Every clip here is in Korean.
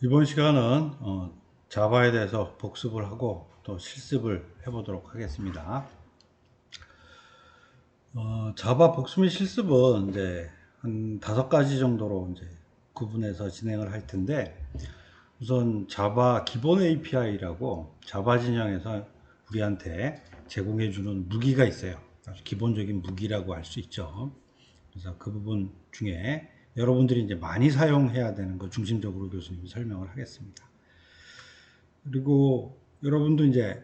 이번 시간은 자바에 대해서 복습을 하고 또 실습을 해보도록 하겠습니다. 자바 복습 및 실습은 이제 한 5가지 정도로 이제 구분해서 진행을 할 텐데, 우선 자바 기본 API라고 자바 진영에서 우리한테 제공해주는 무기가 있어요. 아주 기본적인 무기라고 할 수 있죠. 그래서 그 부분 중에 여러분들이 이제 많이 사용해야 되는 것 중심적으로 교수님이 설명을 하겠습니다. 그리고 여러분도 이제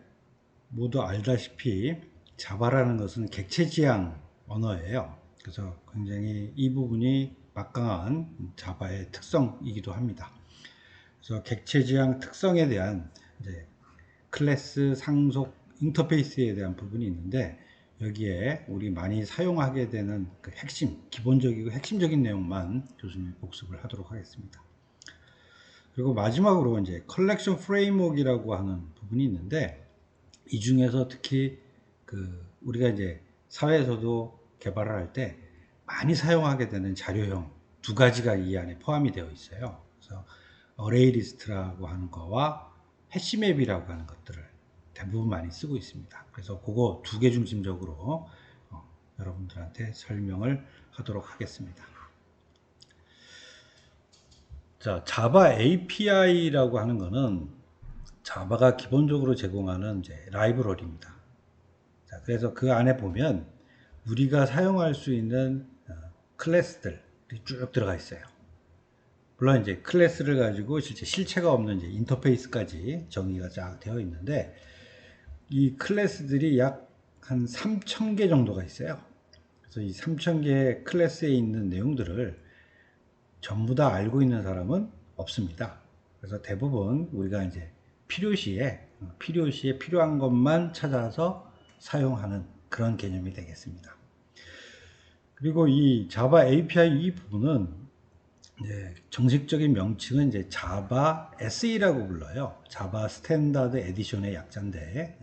모두 알다시피 자바라는 것은 객체지향 언어예요. 그래서 굉장히 이 부분이 막강한 자바의 특성이기도 합니다. 그래서 객체지향 특성에 대한 이제 클래스 상속 인터페이스에 대한 부분이 있는데, 여기에 우리 많이 사용하게 되는 그 핵심, 기본적이고 핵심적인 내용만 교수님이 복습을 하도록 하겠습니다. 그리고 마지막으로 이제 컬렉션 프레임워크이라고 하는 부분이 있는데, 이 중에서 특히 그 우리가 이제 사회에서도 개발을 할 때 많이 사용하게 되는 자료형 2가지가 이 안에 포함이 되어 있어요. 그래서 어레이 리스트라고 하는 거와 해시맵이라고 하는 것들을 대부분 많이 쓰고 있습니다. 그래서 그거 2개 중심적으로 여러분들한테 설명을 하도록 하겠습니다. 자, 자바 API라고 하는 거는 자바가 기본적으로 제공하는 이제 라이브러리입니다. 자, 그래서 그 안에 보면 우리가 사용할 수 있는 클래스들이 쭉 들어가 있어요. 물론 이제 클래스를 가지고 실제 실체가 없는 이제 인터페이스까지 정의가 쫙 되어 있는데, 이 클래스들이 약 한 3,000개 정도가 있어요. 그래서 이 3,000개의 클래스에 있는 내용들을 전부 다 알고 있는 사람은 없습니다. 그래서 대부분 우리가 이제 필요시에 필요한 것만 찾아서 사용하는 그런 개념이 되겠습니다. 그리고 이 자바 API 이 부분은 이제 정식적인 명칭은 이제 자바 SE라고 불러요. 자바 스탠다드 에디션의 약자인데,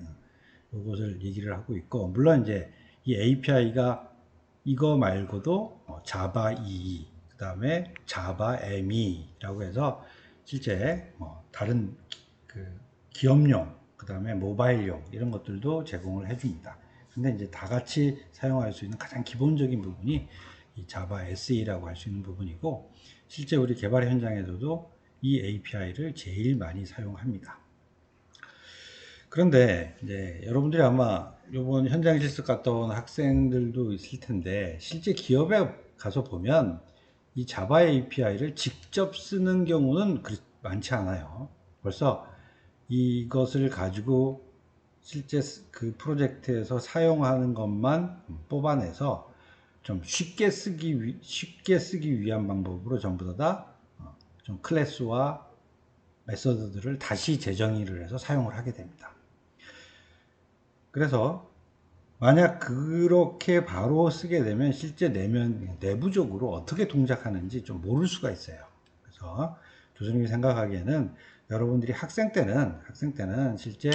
이것을 얘기를 하고 있고, 물론 이제 이 API가 이거 말고도 자바 EE, 그 다음에 자바 ME라고 해서 실제 다른 그 기업용, 그 다음에 모바일용 이런 것들도 제공을 해줍니다. 근데 이제 다 같이 사용할 수 있는 가장 기본적인 부분이 이 자바 SE라고 할 수 있는 부분이고, 실제 우리 개발 현장에서도 이 API를 제일 많이 사용합니다. 그런데 이제 여러분들이 아마 이번 현장 실습 갔다 온 학생들도 있을 텐데, 실제 기업에 가서 보면 이 자바 API를 직접 쓰는 경우는 많지 않아요. 벌써 이것을 가지고 실제 그 프로젝트에서 사용하는 것만 뽑아내서 좀 쉽게 쓰기 위한 방법으로 전부 다 좀 클래스와 메서드들을 다시 재정의를 해서 사용을 하게 됩니다. 그래서 만약 그렇게 바로 쓰게 되면 실제 내부적으로 어떻게 동작하는지 좀 모를 수가 있어요. 그래서 교수님이 생각하기에는 여러분들이 학생 때는 실제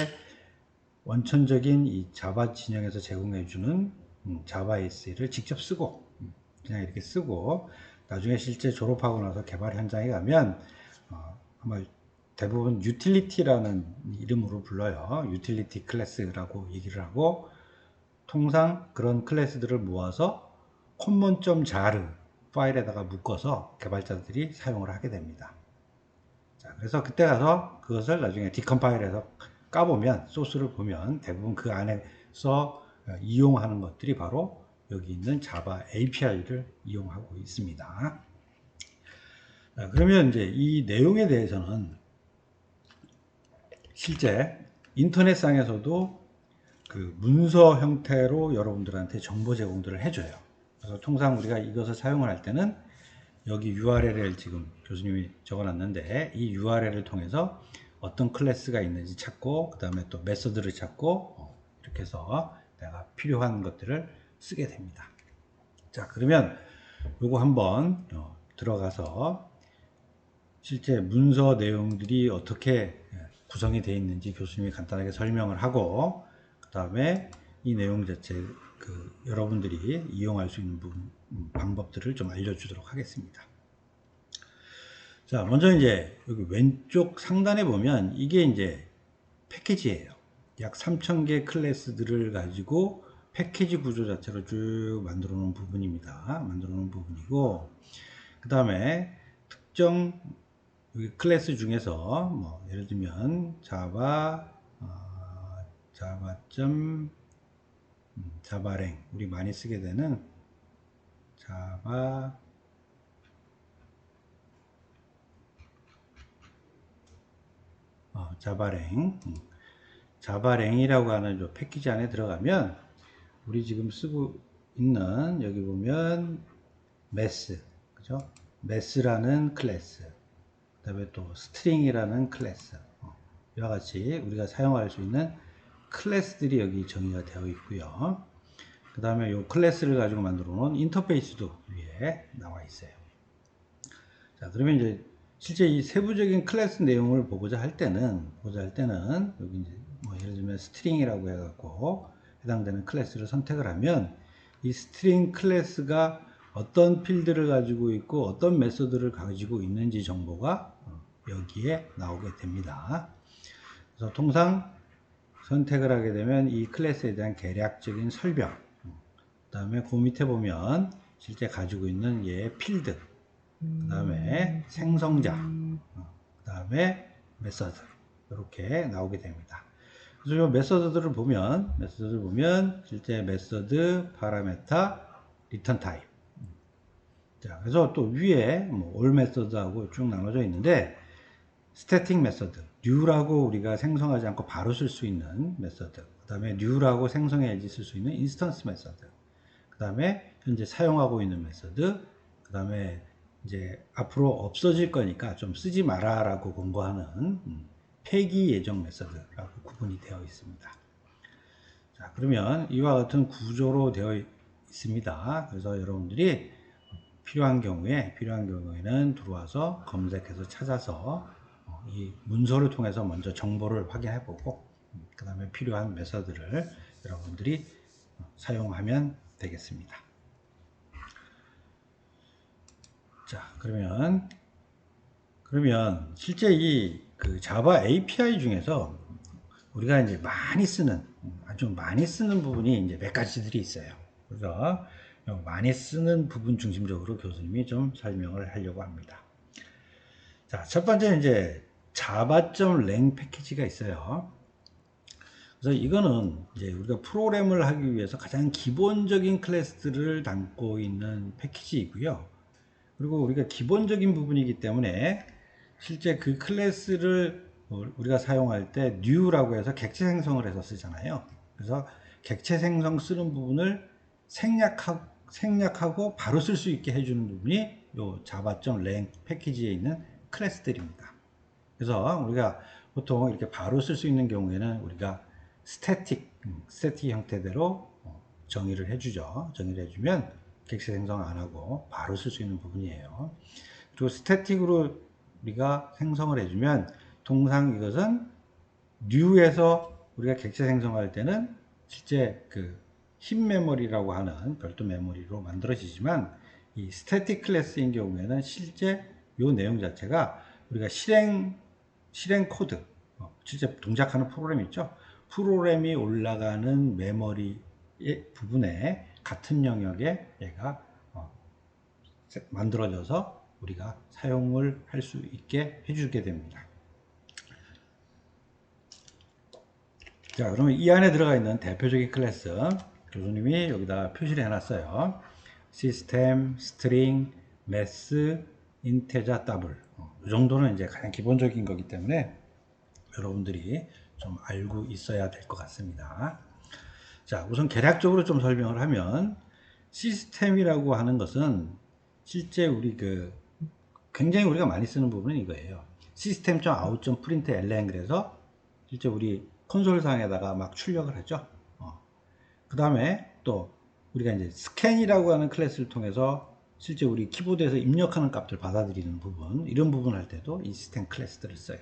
원천적인 이 자바 진영에서 제공해주는 자바 SE를 직접 쓰고, 그냥 이렇게 쓰고, 나중에 실제 졸업하고 나서 개발 현장에 가면 아마 대부분 유틸리티라는 이름으로 불러요. 유틸리티 클래스라고 얘기를 하고, 통상 그런 클래스들을 모아서 common.jar 파일에다가 묶어서 개발자들이 사용을 하게 됩니다. 자, 그래서 그때 가서 그것을 나중에 디컴파일해서 까보면, 소스를 보면 대부분 그 안에서 이용하는 것들이 바로 여기 있는 자바 API를 이용하고 있습니다. 자, 그러면 이제 이 내용에 대해서는 실제 인터넷상에서도 그 문서 형태로 여러분들한테 정보 제공들을 해줘요. 그래서 통상 우리가 이것을 사용을 할 때는 여기 URL을 지금 교수님이 적어놨는데, 이 URL을 통해서 어떤 클래스가 있는지 찾고, 그 다음에 또 메서드를 찾고, 이렇게 해서 내가 필요한 것들을 쓰게 됩니다. 자, 그러면 요거 한번 들어가서 실제 문서 내용들이 어떻게 구성이 되어 있는지 교수님이 간단하게 설명을 하고, 그 다음에 이 내용 자체 여러분들이 이용할 수 있는 방법들을 좀 알려주도록 하겠습니다. 자, 먼저 이제 여기 왼쪽 상단에 보면 이게 이제 패키지예요. 약 3,000개 클래스들을 가지고 패키지 구조 자체로 쭉 만들어 놓은 부분입니다. 만들어 놓은 부분이고, 그 다음에 특정 여기 클래스 중에서 뭐 예를 들면 자바, 자바점 자바랭, 우리 많이 쓰게 되는 자바 자바랭, 자바랭이라고 하는 저 패키지 안에 들어가면 우리 지금 쓰고 있는 여기 보면 메스, 그죠? 메스라는 클래스, 그다음에 또 스트링이라는 클래스, 이와 같이 우리가 사용할 수 있는 클래스들이 여기 정의가 되어 있고요. 그 다음에 이 클래스를 가지고 만들어 놓은 인터페이스도 위에 나와 있어요. 자, 그러면 이제 실제 이 세부적인 클래스 내용을 보고자 할 때는 여기 이제 뭐 예를 들면 스트링이라고 해갖고 해당되는 클래스를 선택을 하면 이 스트링 클래스가 어떤 필드를 가지고 있고 어떤 메소드를 가지고 있는지 정보가 여기에 나오게 됩니다. 그래서 통상 선택을 하게 되면 이 클래스에 대한 개략적인 설명, 그 다음에 그 밑에 보면 실제 가지고 있는 얘의 필드, 그 다음에 생성자, 그 다음에 메서드, 이렇게 나오게 됩니다. 그래서 이 메서드들을 보면 실제 메서드, 파라메타, 리턴 타입. 자, 그래서 또 위에 뭐 올 메서드하고 쭉 나눠져 있는데 스태틱 메서드, 뉴라고 우리가 생성하지 않고 바로 쓸 수 있는 메서드, 그 다음에 뉴라고 생성해야지 쓸 수 있는 인스턴스 메서드, 그 다음에 현재 사용하고 있는 메서드, 그 다음에 이제 앞으로 없어질 거니까 좀 쓰지 마라 라고 권고하는 폐기 예정 메서드라고 구분이 되어 있습니다. 자, 그러면 이와 같은 구조로 되어 있습니다. 그래서 여러분들이 필요한 경우에는 들어와서 검색해서 찾아서 이 문서를 통해서 먼저 정보를 확인해 보고 그 다음에 필요한 메서드를 여러분들이 사용하면 되겠습니다. 자, 그러면 실제 이 그 자바 API 중에서 우리가 이제 아주 많이 쓰는 부분이 이제 몇 가지들이 있어요. 그래서 많이 쓰는 부분 중심적으로 교수님이 좀 설명을 하려고 합니다. 자, 첫 번째는 이제 java.lang 패키지가 있어요. 그래서 이거는 이제 우리가 프로그램을 하기 위해서 가장 기본적인 클래스들을 담고 있는 패키지이고요. 그리고 우리가 기본적인 부분이기 때문에 실제 그 클래스를 우리가 사용할 때 new라고 해서 객체 생성을 해서 쓰잖아요. 그래서 객체 생성 쓰는 부분을 생략하고 바로 쓸 수 있게 해주는 부분이 요 java.lang 패키지에 있는 클래스들입니다. 그래서 우리가 보통 이렇게 바로 쓸 수 있는 경우에는 우리가 스태틱 형태대로 정의를 해주죠. 정의를 해주면 객체 생성 안 하고 바로 쓸 수 있는 부분이에요. 그리고 스태틱으로 우리가 생성을 해주면 통상 이것은 new에서 우리가 객체 생성할 때는 실제 그 흰 메모리라고 하는 별도 메모리로 만들어지지만 이 스태틱 클래스인 경우에는 실제 이 내용 자체가 우리가 실행 코드, 실제 동작하는 프로그램 있죠. 프로그램이 올라가는 메모리 부분에 같은 영역에 얘가 만들어져서 우리가 사용을 할 수 있게 해주게 됩니다. 자, 그러면 이 안에 들어가 있는 대표적인 클래스 교수님이 여기다 표시를 해놨어요. 시스템, 스트링, 매스, 인테자, 더블. 이 정도는 이제 가장 기본적인 거기 때문에 여러분들이 좀 알고 있어야 될 것 같습니다. 자, 우선 개략적으로 좀 설명을 하면 시스템이라고 하는 것은 실제 우리 굉장히 우리가 많이 쓰는 부분은 이거예요. system.out.println 그래서 실제 우리 콘솔상에다가 막 출력을 하죠. 그 다음에 또 우리가 이제 스캔이라고 하는 클래스를 통해서 실제 우리 키보드에서 입력하는 값들 받아들이는 부분, 이런 부분 할 때도 이 시스템 클래스들을 써요.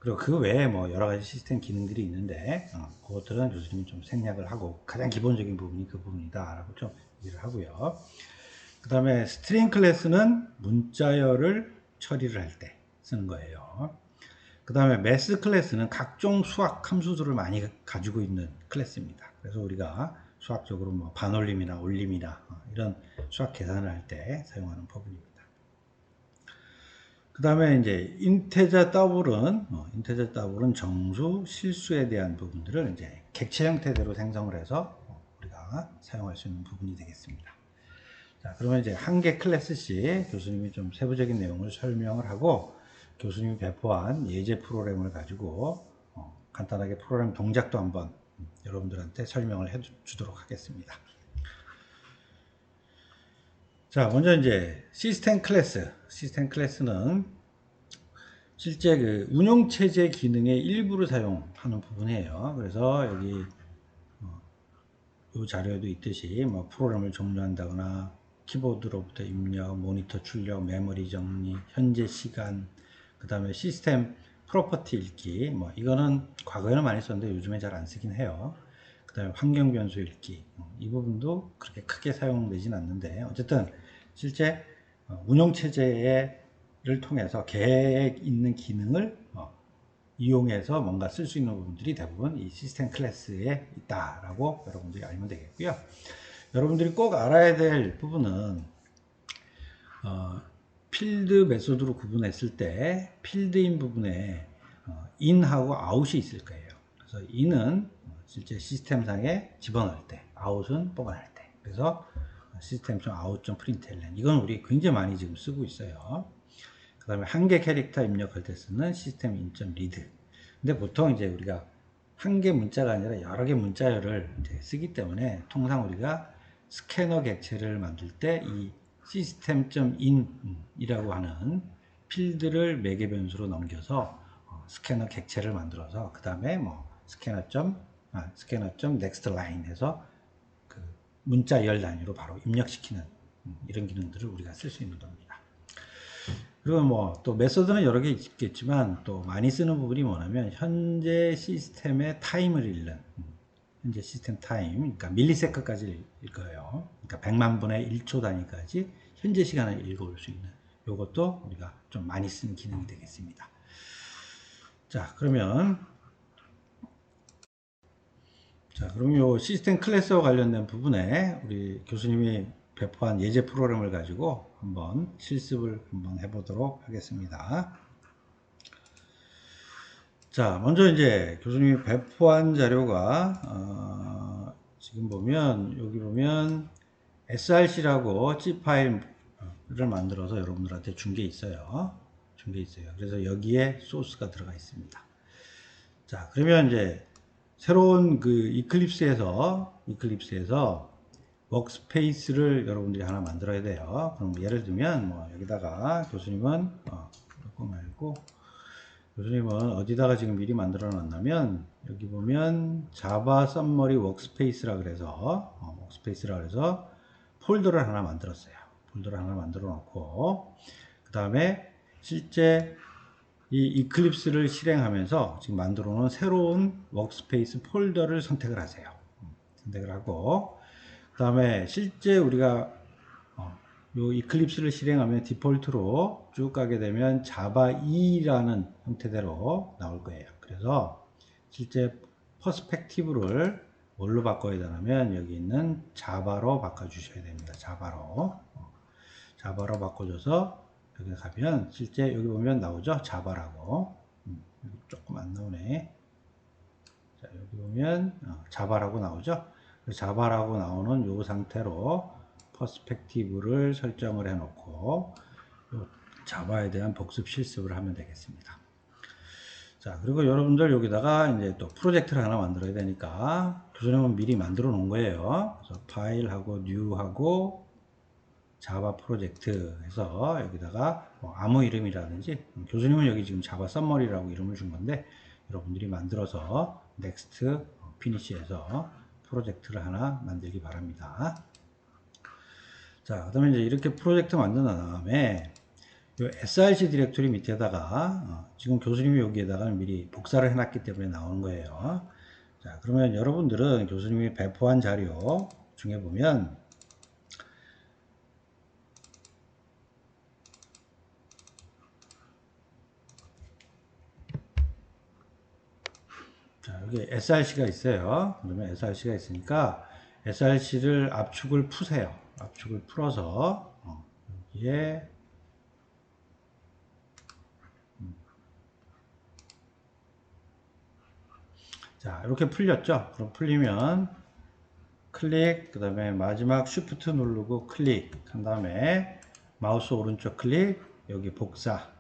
그리고 그 외에 뭐 여러 가지 시스템 기능들이 있는데 그것들은 교수님이 좀 생략을 하고 가장 기본적인 부분이 그 부분이다 라고 좀 얘기를 하고요. 그 다음에 스트링 클래스는 문자열을 처리를 할 때 쓰는 거예요. 그 다음에 매스 클래스는 각종 수학 함수들을 많이 가지고 있는 클래스입니다. 그래서 우리가 수학적으로 뭐 반올림이나 올림이나 이런 수학 계산을 할 때 사용하는 부분입니다. 그 다음에 이제 인테저 더블은 정수, 실수에 대한 부분들을 이제 객체 형태대로 생성을 해서 우리가 사용할 수 있는 부분이 되겠습니다. 자, 그러면 이제 한 개 클래스씩 교수님이 좀 세부적인 내용을 설명을 하고 교수님이 배포한 예제 프로그램을 가지고 간단하게 프로그램 동작도 한번 여러분들한테 설명을 해 주도록 하겠습니다. 자, 먼저 이제 시스템 클래스는 실제 그 운영체제 기능의 일부를 사용하는 부분이에요. 그래서 여기 이 자료에도 있듯이 뭐 프로그램을 종료한다거나 키보드로부터 입력, 모니터 출력, 메모리 정리, 현재 시간, 그 다음에 시스템 프로퍼티 읽기, 뭐 이거는 과거에는 많이 썼는데 요즘에 잘 안 쓰긴 해요. 그 다음에 환경 변수 읽기, 이 부분도 그렇게 크게 사용되진 않는데 어쨌든 실제 운영 체제를 통해서 계획 있는 기능을 이용해서 뭔가 쓸 수 있는 부분들이 대부분 이 시스템 클래스에 있다라고 여러분들이 알면 되겠고요. 여러분들이 꼭 알아야 될 부분은 필드 메소드로 구분했을 때 필드인 부분에 인하고 아웃이 있을 거예요. 그래서 인은 실제 시스템상에 집어넣을 때, 아웃은 뽑아낼 때. 그래서 system.out.println 이건 우리 굉장히 많이 지금 쓰고 있어요. 그 다음에 한 개 캐릭터 입력할 때 쓰는 system in.read. 근데 보통 이제 우리가 한 개 문자가 아니라 여러 개 문자열을 이제 쓰기 때문에 통상 우리가 스캐너 객체를 만들 때 이 system.in이라고 하는 필드를 매개 변수로 넘겨서 스캐너 객체를 만들어서 그 다음에 뭐 scanner.next line 해서 그 문자열 단위로 바로 입력시키는 이런 기능들을 우리가 쓸 수 있는 겁니다. 그리고 뭐 또 메소드는 여러 개 있겠지만 또 많이 쓰는 부분이 뭐냐면 현재 시스템의 타임을 읽는 현재 시스템 타임, 그러니까 밀리세컨까지 읽어요. 그러니까 100만 분의 1초 단위까지 현재 시간을 읽어올 수 있는 이것도 우리가 좀 많이 쓰는 기능이 되겠습니다. 자, 그럼 요 시스템 클래스와 관련된 부분에 우리 교수님이 배포한 예제 프로그램을 가지고 한번 실습을 한번 해보도록 하겠습니다. 자, 먼저 이제 교수님이 배포한 자료가 지금 보면 여기 보면 src라고 zip 파일을 만들어서 여러분들한테 준 게 있어요. 그래서 여기에 소스가 들어가 있습니다. 자, 그러면 이제 새로운 그 이클립스에서 워크스페이스를 여러분들이 하나 만들어야 돼요. 그럼 예를 들면 뭐 여기다가 교수님은 이거 말고 교수님은 어디다가 지금 미리 만들어 놨냐면 여기 보면 자바 썸머리 워크스페이스라 그래서 폴더를 하나 만들었어요. 폴더를 하나 만들어 놓고 그 다음에 실제 이 이클립스를 실행하면서 지금 만들어 놓은 새로운 워크스페이스 폴더를 선택을 하세요. 선택을 하고 그 다음에 실제 우리가 요 이클립스를 실행하면 디폴트로 쭉 가게 되면 자바 2라는 형태대로 나올 거예요. 그래서 실제 퍼스펙티브를 뭘로 바꿔야 되냐면 여기 있는 자바로 바꿔 주셔야 됩니다. 자바로 바꿔줘서 여기 가면 실제 여기 보면 나오죠. 자바라고 여기 조금 안 나오네. 자, 여기 보면 자바라고 나오죠. 자바라고 나오는 요 상태로 퍼스펙티브를 설정을 해 놓고 자바에 대한 복습 실습을 하면 되겠습니다. 자, 그리고 여러분들 여기다가 이제 또 프로젝트를 하나 만들어야 되니까 교수님은 미리 만들어 놓은 거예요. 그래서 파일하고 뉴하고 자바 프로젝트 해서 여기다가 뭐 아무 이름이라든지 교수님은 여기 지금 자바 썸머리라고 이름을 준 건데 여러분들이 만들어서 넥스트 피니시해서 프로젝트를 하나 만들기 바랍니다. 자, 그 다음에 이제 이렇게 프로젝트 만든 다음에 요 src 디렉토리 밑에다가 지금 교수님이 여기에다가 미리 복사를 해놨기 때문에 나오는 거예요. 자, 그러면 여러분들은 교수님이 배포한 자료 중에 보면 여기 SRC가 있어요. 그러면 SRC가 있으니까 SRC를 압축을 푸세요. 압축을 풀어서 여기에 자 이렇게 풀렸죠. 그럼 풀리면 클릭, 그 다음에 마지막 쉬프트 누르고 클릭 한 다음에 마우스 오른쪽 클릭, 여기 복사,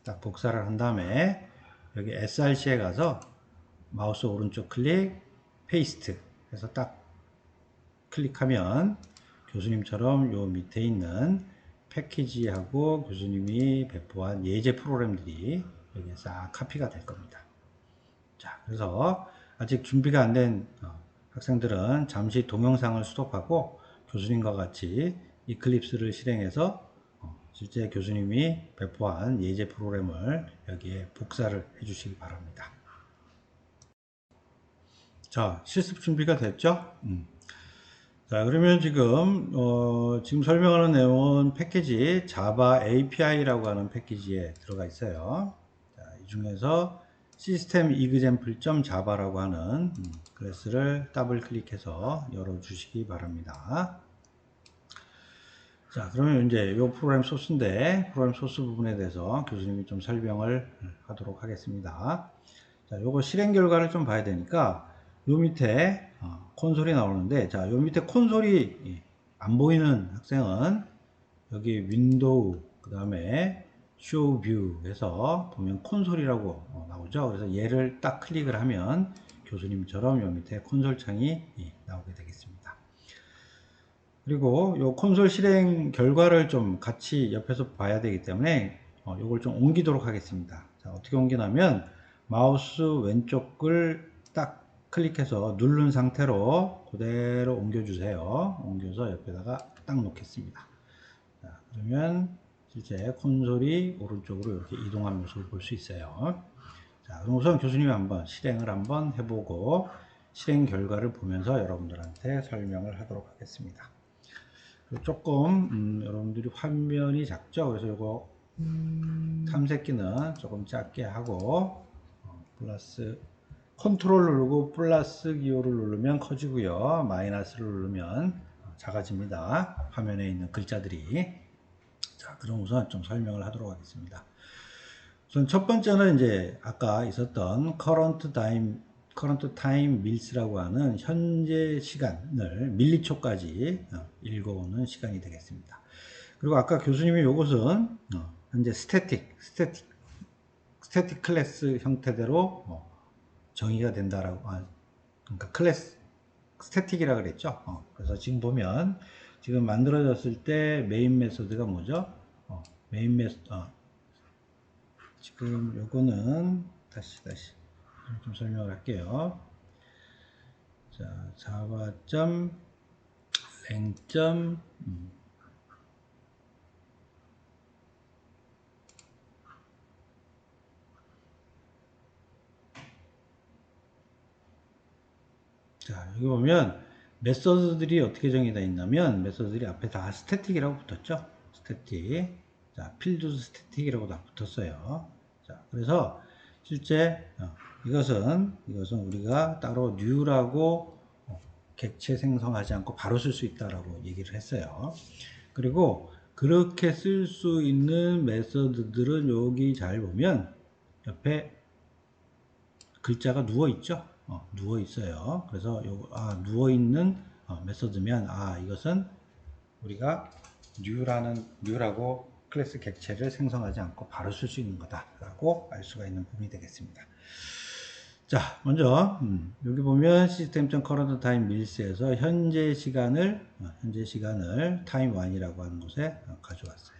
딱 복사를 한 다음에 여기 SRC에 가서 마우스 오른쪽 클릭, 페이스트 해서 딱 클릭하면 교수님처럼 요 밑에 있는 패키지하고 교수님이 배포한 예제 프로그램들이 여기에 싹 카피가 될 겁니다. 자, 그래서 아직 준비가 안 된 학생들은 잠시 동영상을 스톱하고 교수님과 같이 이클립스를 실행해서 실제 교수님이 배포한 예제 프로그램을 여기에 복사를 해 주시기 바랍니다. 자, 실습 준비가 됐죠? 자, 그러면 지금 설명하는 내용은 패키지 Java API라고 하는 패키지에 들어가 있어요. 자, 이 중에서 시스템 example.java라고 하는 클래스를 더블 클릭해서 열어주시기 바랍니다. 자, 그러면 이제 이 프로그램 소스인데, 프로그램 소스 부분에 대해서 교수님이 좀 설명을 하도록 하겠습니다. 자, 요거 실행 결과를 좀 봐야 되니까, 요 밑에 콘솔이 나오는데, 자, 요 밑에 콘솔이 안 보이는 학생은 여기 윈도우, 그 다음에 쇼 뷰 해서 보면 콘솔이라고 나오죠. 그래서 얘를 딱 클릭을 하면 교수님처럼 요 밑에 콘솔 창이 나오게 되겠습니다. 그리고 요 콘솔 실행 결과를 좀 같이 옆에서 봐야 되기 때문에 요걸 좀 옮기도록 하겠습니다. 자, 어떻게 옮기냐면 마우스 왼쪽을 딱 클릭해서 누른 상태로 그대로 옮겨주세요. 옮겨서 옆에다가 딱 놓겠습니다. 자, 그러면 실제 콘솔이 오른쪽으로 이렇게 이동한 모습을 볼 수 있어요. 자, 그럼 우선 교수님이 한번 실행을 한번 해보고 실행 결과를 보면서 여러분들한테 설명을 하도록 하겠습니다. 조금 여러분들이 화면이 작죠? 그래서 이거 탐색기는 조금 작게 하고 플러스 컨트롤 누르고 플러스 기호를 누르면 커지고요. 마이너스를 누르면 작아집니다. 화면에 있는 글자들이. 자, 그럼 우선 좀 설명을 하도록 하겠습니다. 우선 첫 번째는 이제 아까 있었던 current time mills라고 하는 현재 시간을 밀리초까지 읽어오는 시간이 되겠습니다. 그리고 아까 교수님이 이것은 현재 스태틱 클래스 형태대로 정의가 된다라고, 그러니까 클래스 스태틱이라 그랬죠. 그래서 지금 보면 지금 만들어졌을 때 메인 메소드가 뭐죠? 메인 메소드, 지금 요거는 다시 좀 설명을 할게요. 자, java.랭. 자, 여기 보면 메소드들이 어떻게 정의되어 있냐면 메소드들이 앞에 다 스태틱이라고 붙었죠. 스태틱. 자, 필드 스태틱이라고 다 붙었어요. 자, 그래서 실제 이것은 우리가 따로 new라고 객체 생성하지 않고 바로 쓸 수 있다라고 얘기를 했어요. 그리고 그렇게 쓸 수 있는 메소드들은 여기 잘 보면 옆에 글자가 누워 있죠. 누워 있어요. 그래서 누워 있는 메소드면 이것은 우리가 new라고 클래스 객체를 생성하지 않고 바로 쓸 수 있는 거다라고 알 수가 있는 부분이 되겠습니다. 자, 먼저 여기 보면 system.current time mills에서 현재 시간을 time1이라고 하는 곳에 가져왔어요.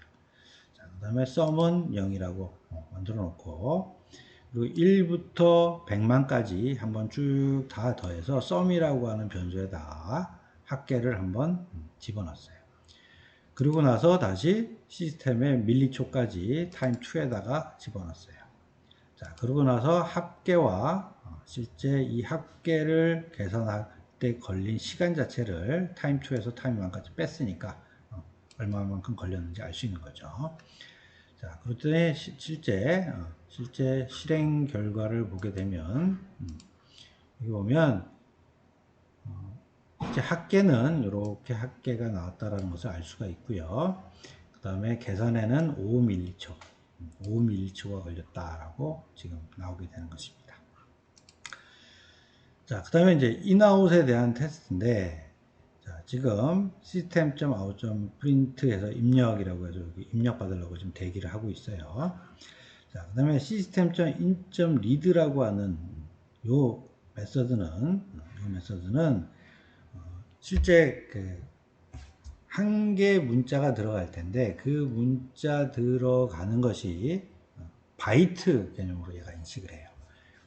자, 그다음에 sum은 0이라고 만들어 놓고 그리고 1부터 100만까지 한번 쭉 다 더해서 sum이라고 하는 변수에다 합계를 한번 집어넣었어요. 그리고 나서 다시 시스템의 밀리초까지 타임2에다가 집어넣었어요. 자, 그러고 나서 합계와 실제 이 합계를 계산할 때 걸린 시간 자체를 타임2에서 타임1까지 뺐으니까 얼마만큼 걸렸는지 알 수 있는 거죠. 자, 그랬더니 실제 실행 결과를 보게 되면 여기 보면 이제 합계는 이렇게 합계가 나왔다라는 것을 알 수가 있고요. 그 다음에 계산에는 5m초, 5m초가 걸렸다라고 지금 나오게 되는 것입니다. 자, 그 다음에 이제 인아웃에 대한 테스트인데, 자, 지금 system.out.print에서 입력이라고 해서 여기 입력 받으려고 지금 대기를 하고 있어요. 자, 그 다음에 system.in.read라고 하는 요 메서드는 실제 한 개 문자가 들어갈 텐데 그 문자 들어가는 것이 바이트 개념으로 얘가 인식을 해요.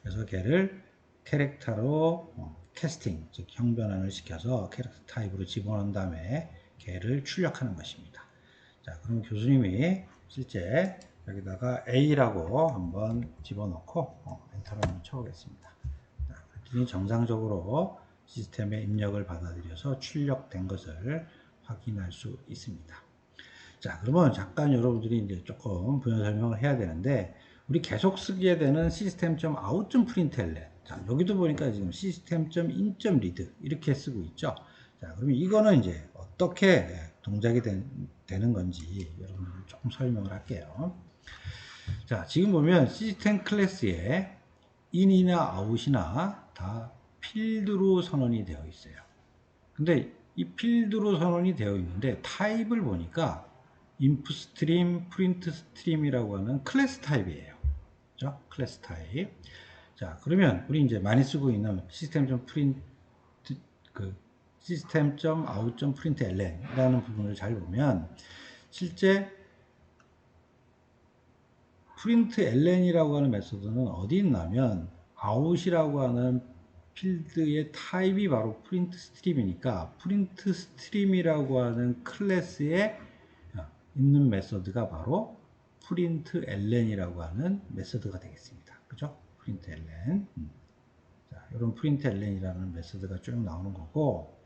그래서 걔를 캐릭터로 캐스팅, 즉 형변환을 시켜서 캐릭터 타입으로 집어넣은 다음에 걔를 출력하는 것입니다. 자, 그럼 교수님이 실제 여기다가 A라고 한번 집어넣고 엔터를 한번 쳐보겠습니다. 그랬더니 정상적으로 시스템에 입력을 받아들여서 출력된 것을 확인할 수 있습니다. 자, 그러면 잠깐 여러분들이 이제 조금 부연 설명을 해야 되는데, 우리 계속 쓰게 되는 system.out.println. 자, 여기도 보니까 지금 system.in.read 이렇게 쓰고 있죠. 자, 그러면 이거는 이제 어떻게 동작이 되는 건지 여러분들 조금 설명을 할게요. 자, 지금 보면 시스템 클래스에 in이나 out이나 다 필드로 선언이 되어 있어요. 근데 이 필드로 선언이 되어 있는데 타입을 보니까 inf 스트림, print 스트림이라고 하는 클래스 타입이에요. 그죠? 클래스 타입. 자, 그러면 우리 이제 많이 쓰고 있는 system.print system.out.println이라는 부분을 잘 보면 실제 println이라고 하는 메소드는 어디 있냐면 out이라고 하는 필드의 타입이 바로 print stream이니까 print stream이라고 하는 클래스에 있는 메소드가 바로 println이라고 하는 메소드가 되겠습니다. 그죠? println. 자, 이런 println이라는 메소드가 쭉 나오는 거고,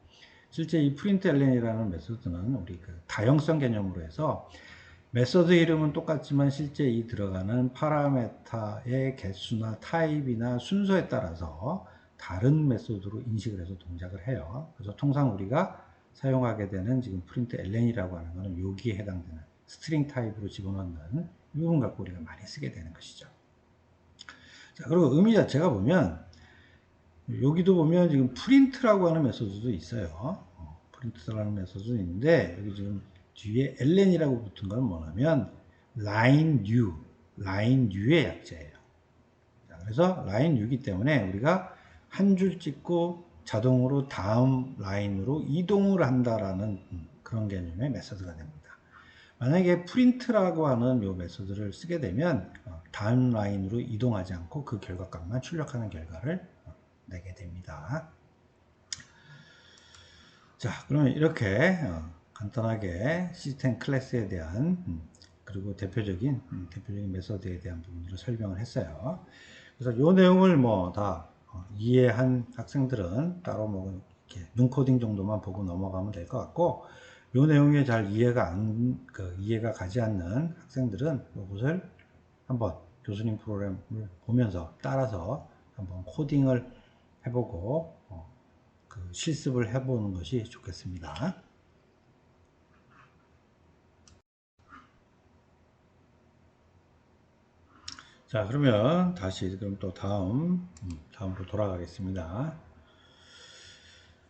실제 이 println이라는 메소드는 우리 다형성 개념으로 해서 메소드 이름은 똑같지만 실제 이 들어가는 파라메타의 개수나 타입이나 순서에 따라서 다른 메소드로 인식을 해서 동작을 해요. 그래서 통상 우리가 사용하게 되는 지금 println이라고 하는 것은 여기에 해당되는 스트링 타입으로 집어넣는 이 부분 갖고 우리가 많이 쓰게 되는 것이죠. 자, 그리고 의미 자체가 보면 여기도 보면 지금 print라고 하는 메소드도 있어요. print라는 메소드도 있는데 여기 지금 뒤에 ln이라고 붙은 건 뭐냐면 line new의 약자예요. 자, 그래서 line new이기 때문에 우리가 한 줄 찍고 자동으로 다음 라인으로 이동을 한다라는 그런 개념의 메소드가 됩니다. 만약에 print라고 하는 이 메소드를 쓰게 되면 다음 라인으로 이동하지 않고 그 결과값만 출력하는 결과를 내게 됩니다. 자, 그러면 이렇게 간단하게 시스템 클래스에 대한 그리고 대표적인 메소드에 대한 부분으로 설명을 했어요. 그래서 이 내용을 뭐 다 이해한 학생들은 따로 뭐 이렇게 눈 코딩 정도만 보고 넘어가면 될 것 같고, 이 내용에 잘 이해가 가지 않는 학생들은 이것을 한번 교수님 프로그램을 보면서 따라서 한번 코딩을 해보고 실습을 해보는 것이 좋겠습니다. 자, 그러면 다시 그럼 또 다음으로 돌아가겠습니다.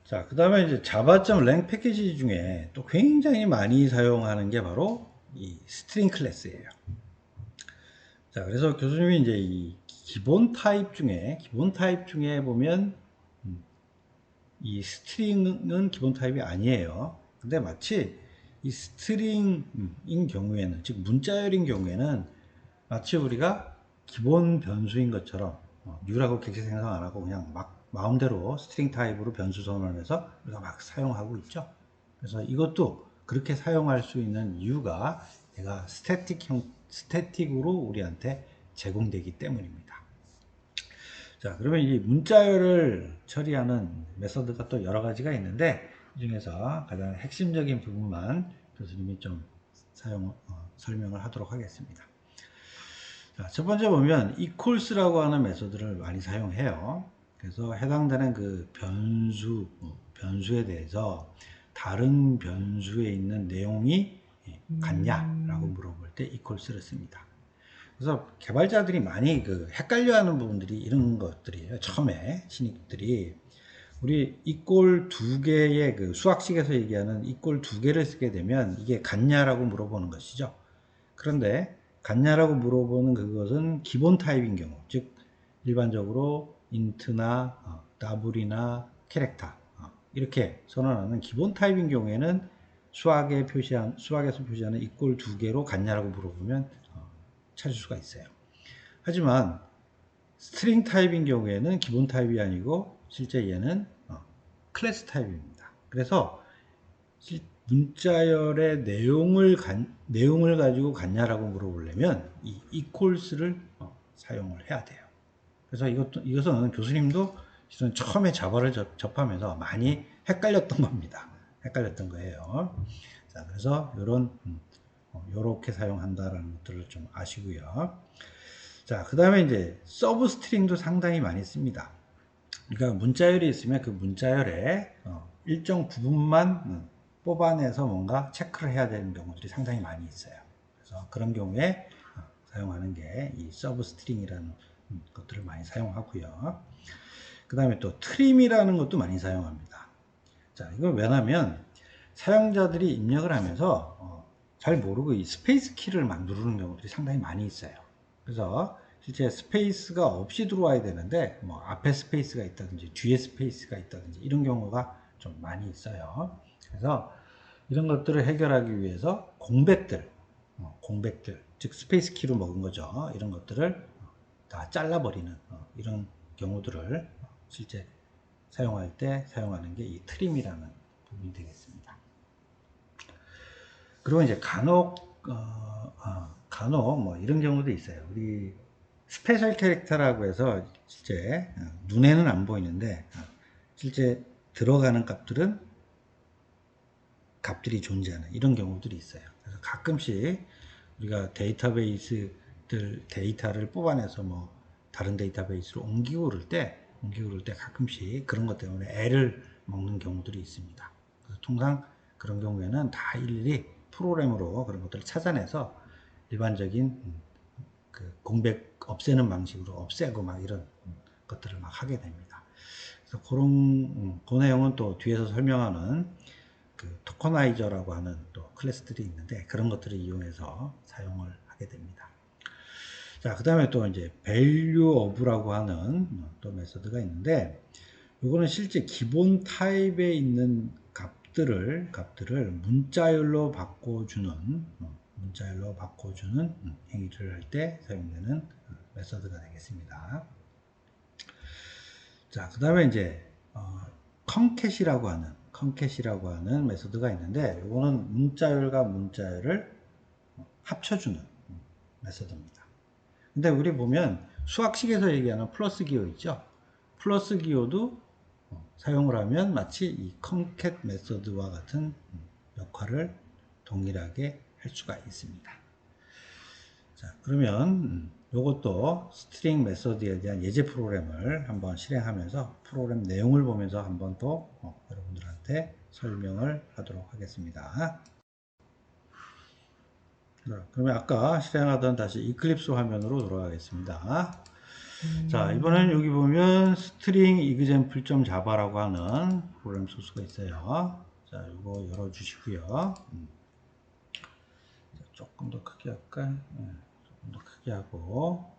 자, 그 다음에 이제 java.lang 패키지 중에 또 굉장히 많이 사용하는 게 바로 이 스트링 클래스예요. 자, 그래서 교수님이 이제 이 기본 타입 중에 보면 이 스트링은 기본 타입이 아니에요. 근데 마치 이 스트링인 경우에는, 즉 문자열인 경우에는 마치 우리가 기본 변수인 것처럼 new라고 객체 생성 안 하고 그냥 막 마음대로 스트링 타입으로 변수 선언해서 우리가 막 사용하고 있죠. 그래서 이것도 그렇게 사용할 수 있는 이유가 얘가 스태틱으로 우리한테 제공되기 때문입니다. 자, 그러면 이 문자열을 처리하는 메서드가 또 여러 가지가 있는데 이 중에서 가장 핵심적인 부분만 교수님이 좀 설명을 하도록 하겠습니다. 자, 첫 번째 보면 equals라고 하는 메소드를 많이 사용해요. 그래서 해당되는 그 변수에 대해서 다른 변수에 있는 내용이 같냐라고 물어볼 때 equals를 씁니다. 그래서 개발자들이 많이 그 헷갈려하는 부분들이 이런 것들이에요. 처음에 신입들이 우리 equal 두 개의 그 수학식에서 얘기하는 equal 두 개를 쓰게 되면 이게 같냐라고 물어보는 것이죠. 그런데 같냐라고 물어보는 그것은 기본 타입인 경우, 즉 일반적으로 int나 double이나 캐릭터 이렇게 선언하는 기본 타입인 경우에는 수학에서 표시하는 equal 두 개로 같냐라고 물어보면 찾을 수가 있어요. 하지만 스트링 타입인 경우에는 기본 타입이 아니고 실제 얘는 클래스 타입입니다. 그래서 문자열의 내용을 가지고 같냐라고 물어보려면 이 equals를 사용을 해야 돼요. 그래서 이것은 교수님도 실은 처음에 자바를 접하면서 많이 헷갈렸던 겁니다. 헷갈렸던 거예요. 자, 그래서 요렇게 사용한다라는 것들을 좀 아시고요. 자, 그 다음에 이제 서브 스트링도 상당히 많이 씁니다. 그러니까 문자열이 있으면 그 문자열의 일정 부분만 뽑아내서 뭔가 체크를 해야 되는 경우들이 상당히 많이 있어요. 그래서 그런 경우에 사용하는 게 이 서브 스트링이라는 것들을 많이 사용하고요. 그 다음에 또 트림이라는 것도 많이 사용합니다. 자, 이건 왜냐면 사용자들이 입력을 하면서 잘 모르고 이 스페이스 키를 막 누르는 경우들이 상당히 많이 있어요. 그래서 실제 스페이스가 없이 들어와야 되는데 뭐 앞에 스페이스가 있다든지 뒤에 스페이스가 있다든지 이런 경우가 좀 많이 있어요. 그래서 이런 것들을 해결하기 위해서 공백들 즉 스페이스 키로 먹은 거죠. 이런 것들을 다 잘라버리는 이런 경우들을 실제 사용할 때 사용하는 게 이 트림이라는 부분이 되겠습니다. 그리고 이제 간혹 뭐 이런 경우도 있어요. 우리 스페셜 캐릭터라고 해서 실제 눈에는 안 보이는데 실제 들어가는 값들이 존재하는 이런 경우들이 있어요. 그래서 가끔씩 우리가 데이터를 뽑아내서 뭐 다른 데이터베이스로 옮기고 그럴 때 가끔씩 그런 것 때문에 애를 먹는 경우들이 있습니다. 그래서 통상 그런 경우에는 다 일일이 프로그램으로 그런 것들을 찾아내서 일반적인 그 공백 없애는 방식으로 없애고 막 이런 것들을 막 하게 됩니다. 그래서 그 내용은 또 뒤에서 설명하는 그 토커나이저라고 하는 또 클래스들이 있는데 그런 것들을 이용해서 사용을 하게 됩니다. 자, 그 다음에 또 이제 value of라고 하는 또 메소드가 있는데 이거는 실제 기본 타입에 있는 값들을 문자열로 바꿔주는 행위를 할 때 사용되는 메소드가 되겠습니다. 자, 그 다음에 이제 컨캣이라고 하는 메소드가 있는데 이거는 문자열과 문자열을 합쳐주는 메소드입니다. 근데 우리 보면 수학식에서 얘기하는 플러스 기호 있죠? 플러스 기호도 사용을 하면 마치 이 컨캣 메소드와 같은 역할을 동일하게 할 수가 있습니다. 자, 그러면 이것도 스트링 메소드에 대한 예제 프로그램을 한번 실행하면서 프로그램 내용을 보면서 한번 또 여러분들한테 설명을 하도록 하겠습니다. 그러면 아까 실행하던 다시 이클립스 화면으로 돌아가겠습니다. 자, 이번엔 여기 보면 string example.java라고 하는 프로그램 소스가 있어요. 자, 이거 열어주시고요. 조금 더 크게 할까요? 조금 더 크게 하고.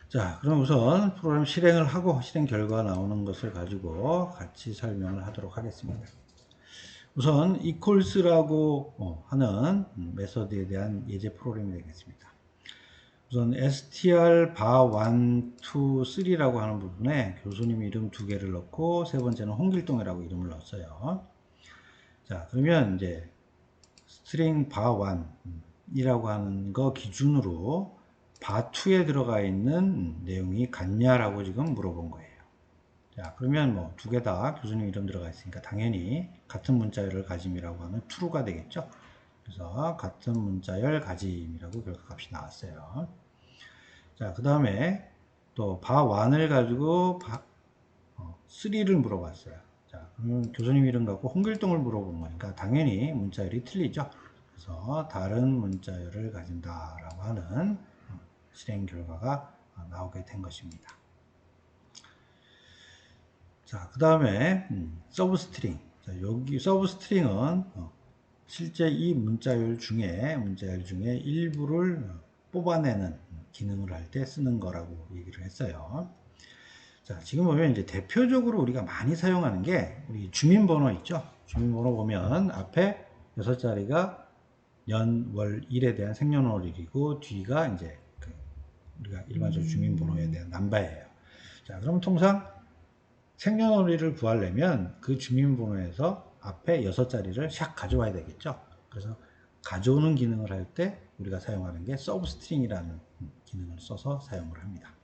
자, 그럼 우선 프로그램 실행을 하고 실행 결과가 나오는 것을 가지고 같이 설명을 하도록 하겠습니다. 우선 equals라고 하는 메소드에 대한 예제 프로그램이 되겠습니다. 우선 str bar1, 2, 3라고 하는 부분에 교수님 이름 두 개를 넣고 세 번째는 홍길동이라고 이름을 넣었어요. 자, 그러면 이제 string bar1이라고 하는 거 기준으로 bar2에 들어가 있는 내용이 같냐라고 지금 물어본 거예요. 자, 그러면 뭐 두 개 다 교수님 이름 들어가 있으니까 당연히 같은 문자열을 가짐이라고 하면 true가 되겠죠. 그래서 같은 문자열 가짐이라고 결과값이 나왔어요. 자, 그 다음에 또 바1을 가지고 3를 물어봤어요. 자, 그러면 교수님 이름 갖고 홍길동을 물어본 거니까 당연히 문자열이 틀리죠. 그래서 다른 문자열을 가진다라고 하는 실행 결과가 나오게 된 것입니다. 자, 그 다음에 서브스트링. 자, 여기 서브스트링은 실제 이 문자열 중에 일부를 뽑아내는 기능을 할 때 쓰는 거라고 얘기를 했어요. 자, 지금 보면 이제 대표적으로 우리가 많이 사용하는 게 우리 주민번호 있죠? 주민번호 보면 앞에 6자리가 년, 월, 일에 대한 생년월일이고 뒤가 이제 우리가 일반적으로 주민번호에 대한 넘버예요. 자, 그럼 통상 생년월일을 구하려면 그 주민번호에서 앞에 6자리를 샥 가져와야 되겠죠. 그래서 가져오는 기능을 할 때 우리가 사용하는 게 서브스트링이라는 기능을 써서 사용을 합니다.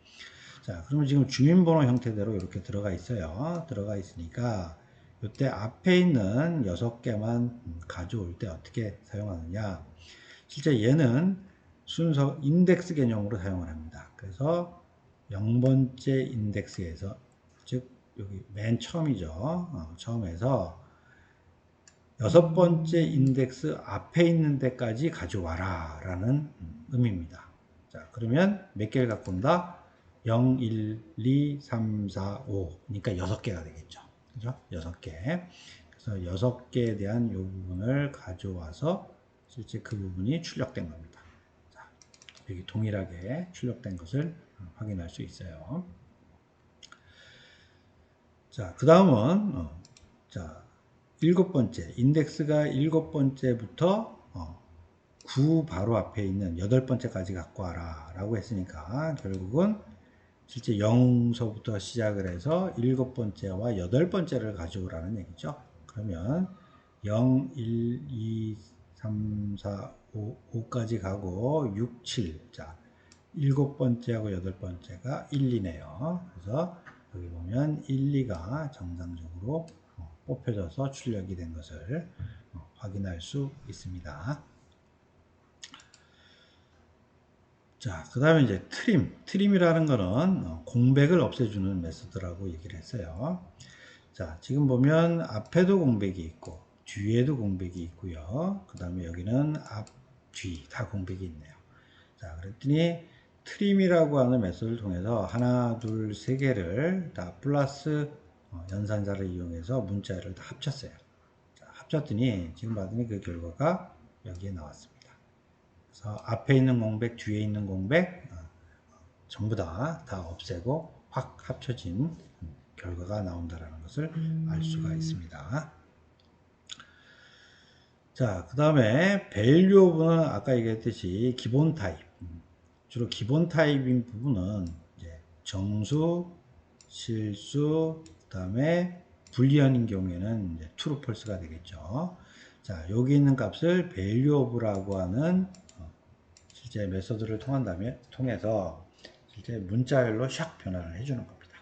자, 그러면 지금 주민번호 형태대로 이렇게 들어가 있어요. 들어가 있으니까 이때 앞에 있는 6개만 가져올 때 어떻게 사용하느냐. 실제 얘는 순서 인덱스 개념으로 사용을 합니다. 그래서 0번째 인덱스에서, 즉 여기 맨 처음이죠. 처음에서 6번째 인덱스 앞에 있는 데까지 가져와라 라는 의미입니다. 자, 그러면 몇 개를 갖고 온다? 0, 1, 2, 3, 4, 5. 그러니까 6개가 되겠죠. 그죠? 6개. 그래서 6개에 대한 이 부분을 가져와서 실제 그 부분이 출력된 겁니다. 자, 여기 동일하게 출력된 것을 확인할 수 있어요. 자, 그 다음은, 자, 7번째, 인덱스가 7번째부터 9 바로 앞에 있는 8번째까지 갖고 와라 라고 했으니까 결국은 실제 0서부터 시작을 해서 7번째와 8번째를 가져오라는 얘기죠. 그러면 0, 1, 2, 3, 4, 5까지 가고 6, 7. 자, 7번째하고 8번째가 1, 2네요. 그래서 여기 보면 1, 2가 정상적으로 뽑혀져서 출력이 된 것을 확인할 수 있습니다. 자, 그 다음에 이제 트림이라는 거는 공백을 없애주는 메소드라고 얘기를 했어요. 자, 지금 보면 앞에도 공백이 있고 뒤에도 공백이 있고요. 그 다음에 여기는 앞, 뒤 다 공백이 있네요. 자, 그랬더니 트림이라고 하는 메소드를 통해서 하나, 둘, 세 개를 다 플러스 연산자를 이용해서 문자를 다 합쳤어요. 자, 합쳤더니 지금 봤더니 그 결과가 여기에 나왔습니다. 그래서 앞에 있는 공백, 뒤에 있는 공백 전부 다 없애고 확 합쳐진 결과가 나온다는 것을 알 수가 있습니다. 자, 그 다음에 value of는 아까 얘기했듯이 기본 타입. 주로 기본 타입인 부분은 이제 정수, 실수, 그 다음에 불리언인 경우에는 이제 true, false가 되겠죠. 자, 여기 있는 값을 value of라고 하는 실제 메소드를 통해서 실제 문자열로 샥 변환을 해주는 겁니다.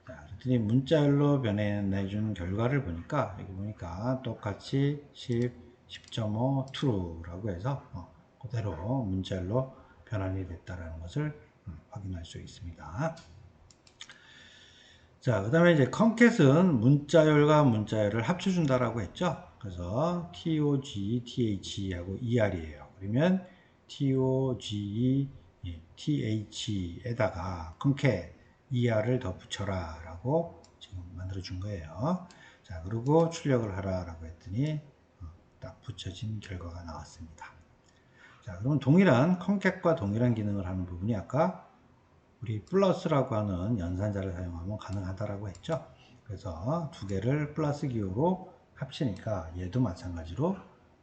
자, 그랬더니 문자열로 변환해주는 결과를 보니까 여기 보니까 똑같이 10, 10.5 true라고 해서 그대로 문자열로 변환이 됐다는 것을 확인할 수 있습니다. 자, 그 다음에 이제 concat은 문자열과 문자열을 합쳐준다라고 했죠. 그래서 TOG, TH하고 ER이에요. 그러면 TOGE, TH에다가 concat, ER을 더 붙여라 라고 지금 만들어 준 거예요. 자, 그리고 출력을 하라 라고 했더니 딱 붙여진 결과가 나왔습니다. 자, 그러면 동일한 concat과 동일한 기능을 하는 부분이 아까 우리 플러스라고 하는 연산자를 사용하면 가능하다라고 했죠. 그래서 두 개를 플러스 기호로 합치니까 얘도 마찬가지로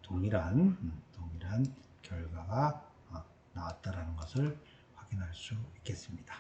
동일한 결과가 나왔다라는 것을 확인할 수 있겠습니다.